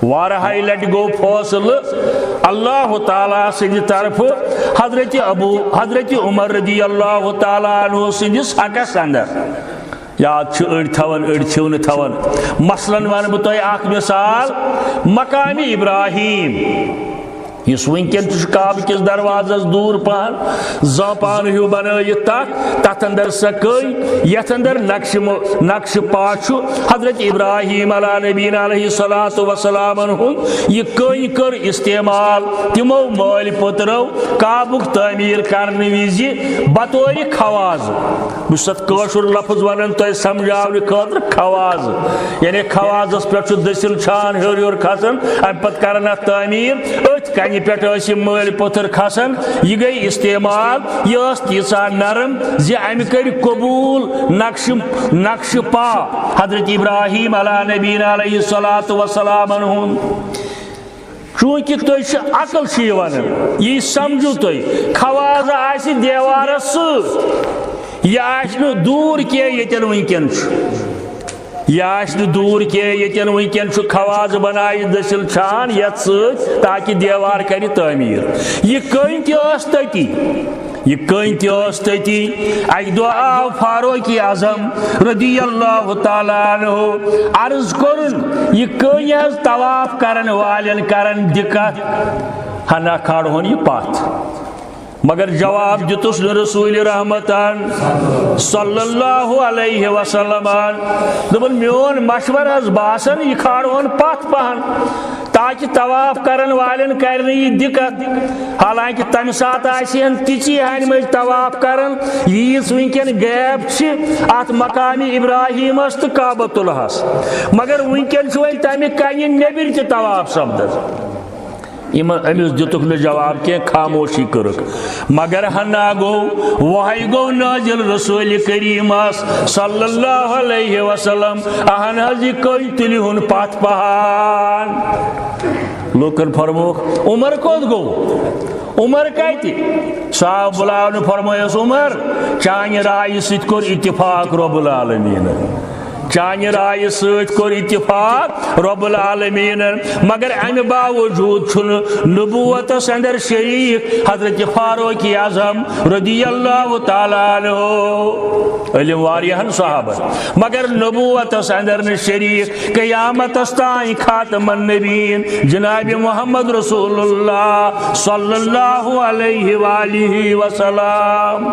وارہائی لٹ گو فاصل اللہ تعالیٰ سند طرف حضرت عمر رضی اللہ تعالیٰ عنہ سندس حقس اندر یاد اڑ تھون اڑ چھو تھون مثلاً ون بہ تہ اخ مثال مقام ابراہیم اس ونکن کعبہ کس دروازس دور پہن زپان ہیو بنائت تت اندر سکئی یت اندر نقش پا حضرت ابراہیم علیہ نبینا علیہ الصلوۃ والسلام یہ کئی کر استعمال تمو مال پترو کعبک تعمیر کرنے وز بطور خواز بس کاشر لفظ ونان تہ سمجھاؤن خاطر خواز یعنی خوازس پہ دسل چھان ہیور ہیور کھسان ام پتہ کران اتھ تعمیر ات کنہ پہ مل پتھر کھسان یہ گئی استعمال یہ تیسا نرم زی ام کر قبول نقش پا حضرت ابراہیم علیہ نبینا علیہ الصلوۃ والسلام ہن چونکہ تھی عقل چھ ونان یہ سمجھو تھی خواز آس دیوارس ست یہ آس دور کی یتن ونکن یہ آس دور کی یتن ونکن خواز بنائی دسل چھان یت ست تاکہ دیوار کر تعمیر یہ کن تتی یہ کن تتی اک دہ آو فاروق اعظم رضی اللہ تعالیٰ عنہ عرض کرن یہ کن حض طواف کرن والن کرن دقت ہنا کھڑہن یہ پتھ مگر جواب دتس رسول رحمتان صلی اللہ علیہ وسلم دپن میون مشور حض باسان یہ کھڑہن پتھ پہن تاکہ طواف کرن والن کر یہ دقت حالانکہ تمہ سات آسن تیچی ہن مز طواف کرن ییس ونکن گیپ ات مقام ابراہیم تو کعبۃ اللہ مگر ونکن تمہ کنہ نیبر تہ طواف سپدس امس دتک نا جواب کی خاموشی کرک مگر ہنا گو وحی گو نازل رسول کریم صلی اللہ علیہ وسلم اہن حض کئی تلہن پتھ پہان لوکن فرموک عمر کت گو عمر کت صاحب بلاون فرمایس عمر چانہ رائے ست کور اتفاق رب العالمین چانہ رائے ست کور اتفاق رب العالمین مگر امہ باوجود نبوت اندر شریک حضرت فاروق اعظم رضی اللہ تعالیٰ عنہ علم واریہن صحابہ مگر نبوت اندر شریک قیامت تائیں خاتم النبیین جناب محمد رسول اللہ صلی اللہ علیہ وآلہ وسلم